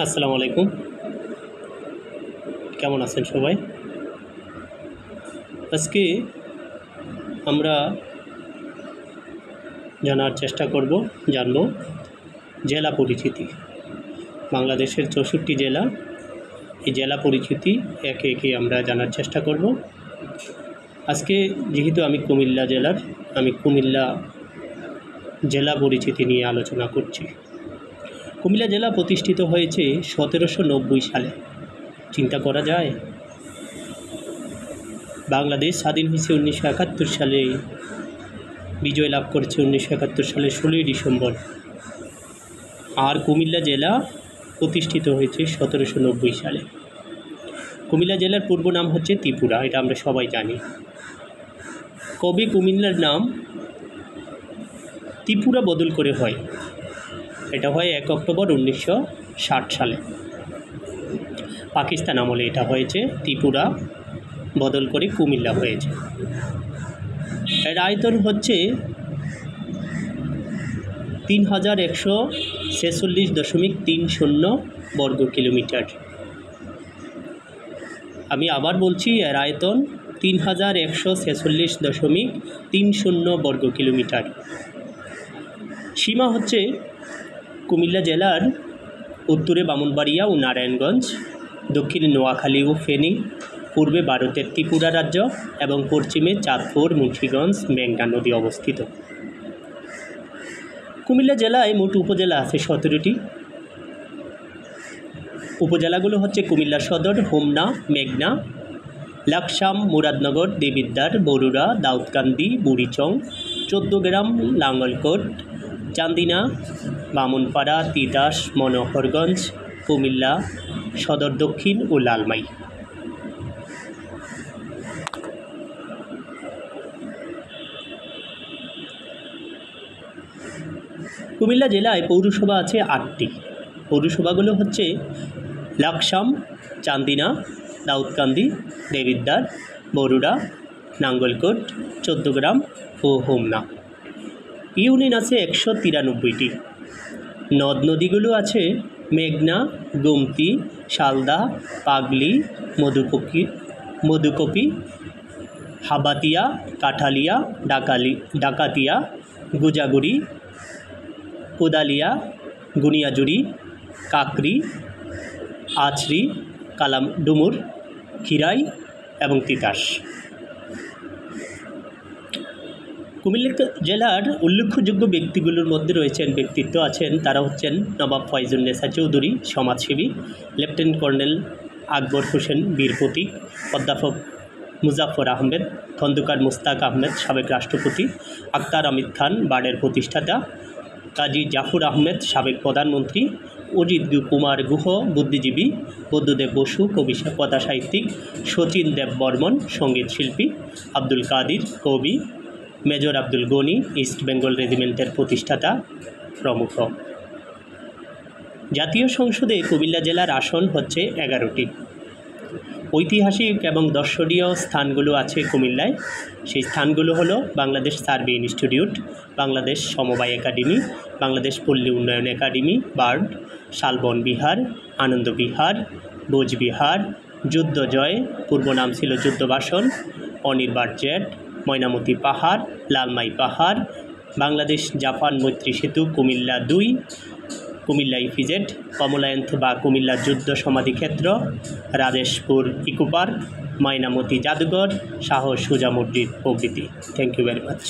আসসালামু আলাইকুম। কেমন আছেন সবাই? আজকে আমরা জানার চেষ্টা জানব জেলা পরিচিতি। বাংলাদেশের 64 জেলা, এই জেলা পরিচিতি একে একে আমরা জানার চেষ্টা করব। আজকে যেহেতু আমি কুমিল্লা জেলার, আমি কুমিল্লা জেলা পরিচিতি নিয়ে আলোচনা করছি। কুমিল্লা জেলা প্রতিষ্ঠিত হয়েছে 1790 সালে। চিন্তা করা যায়, বাংলাদেশ স্বাধীন হয়েছে 1971 সালে, বিজয় লাভ করেছে 1971 সালে 16ই ডিসেম্বর। আর কুমিল্লা জেলা প্রতিষ্ঠিত হয়েছে 1790 সালে। কুমিল্লা জেলার পূর্ব নাম হচ্ছে ত্রিপুরা, এটা আমরা সবাই জানি। কবে কুমিল্লার নাম ত্রিপুরা বদল করে হয়? এটা হয় 1 অক্টোবর 1960 সালে। পাকিস্তান আমলে এটা হয়েছে, ত্রিপুরা বদল করে কুমিল্লা হয়েছে। এর আয়তন হচ্ছে 3146.30 বর্গ কিলোমিটার। আমি আবার বলছি, এর আয়তন 3146.30 বর্গ কিলোমিটার। সীমা হচ্ছে কুমিল্লা জেলার উত্তরে ব্রাহ্মণবাড়িয়া ও নারায়ণগঞ্জ, দক্ষিণে নোয়াখালী ও ফেনী, পূর্বে ভারতের ত্রিপুরা রাজ্য এবং পশ্চিমে চাঁদপুর, মুন্সিগঞ্জ, মেঘনা নদী অবস্থিত। কুমিল্লা জেলায় মোট উপজেলা আছে 17টি। উপজেলাগুলো হচ্ছে কুমিল্লা সদর, হোমনা, মেঘনা, লাকসাম, মুরাদনগর, দেবিদ্বার, বরুড়া, দাউদকান্দি, বুড়িচং, 14 গ্রাম, লাঙ্গলকোট, চান্দিনা, বামুনপাড়া, তিতাস, মনোহরগঞ্জ, কুমিল্লা সদর দক্ষিণ ও লালমাই। কুমিল্লা জেলায় পৌরসভা আছে 8টি। পৌরসভাগুলো হচ্ছে লাকসাম, চান্দিনা, দাউদকান্দি, দেবিদ্বার, বরুড়া, নাঙ্গলকোট, 14 গ্রাম ও হোমনা। ইউনিয়ন আছে 193টি। নদ নদীগুলো আছে মেঘনা, গোমতী, শালদা, পাগলি, মধুকপি, হাবাতিয়া, কাঠালিয়া, ডাকাতিয়া, গুজাগুড়ি, কোদালিয়া, গুনিয়াজুড়ি, কাকরি, আছড়ি, কালামডুমুর, খিরাই এবং তিতাস। কুমিল্লা জেলার উল্লেখযোগ্য ব্যক্তিগুলোর মধ্যে ব্যক্তিত্ব আছেন, তারা হচ্ছেন নবাব ফয়জুন্নেসা চৌধুরী, সমাজসেবী; লেফটেন্যান্ট কর্নেল আকবর হোসেন, বীর প্রতীক; অধ্যাপক মুজাফর আহমেদ; খন্দকার মুস্তাক আহমেদ, সাবেক রাষ্ট্রপতি; আখতার আমিদ খান, বার্ডের প্রতিষ্ঠাতা; কাজী জাফর আহমেদ, সাবেক প্রধানমন্ত্রী; অজিত কুমার গুহ, বুদ্ধিজীবী; বুদ্ধদেব বসু, কবি কথা সাহিত্যিক; শচীন দেব বর্মন, সঙ্গীত শিল্পী; আব্দুল কাদির, কবি; মেজর আব্দুল গনি, ইস্ট বেঙ্গল রেজিমেন্টের প্রতিষ্ঠাতা প্রমুখ। জাতীয় সংসদে কুমিল্লা জেলার আসন হচ্ছে 11টি। ঐতিহাসিক এবং দর্শনীয় স্থানগুলো আছে কুমিল্লায়। সেই স্থানগুলো হলো বাংলাদেশ সার্ভে ইনস্টিটিউট, বাংলাদেশ সমবায় একাডেমি, বাংলাদেশ পল্লী উন্নয়ন একাডেমি, বার্ড, শালবন বিহার, আনন্দ বিহার, বোঝবিহার, যুদ্ধজয়, পূর্ব নাম ছিল যুদ্ধবাসন, অনির্বাণ জেট, ময়নামতি পাহাড়, লালমাই পাহাড়, বাংলাদেশ জাপান মৈত্রী সেতু, কুমিল্লা 2, কুমিল্লা ইপিজেড, কমলায়ন্থ বা কুমিল্লা যুদ্ধ সমাধিক্ষেত্র, রাজেশপুর ইকো পার্ক, ময়নামতি জাদুঘর, শাহ সুজা মসজিদ প্রভৃতি। Thank you very much.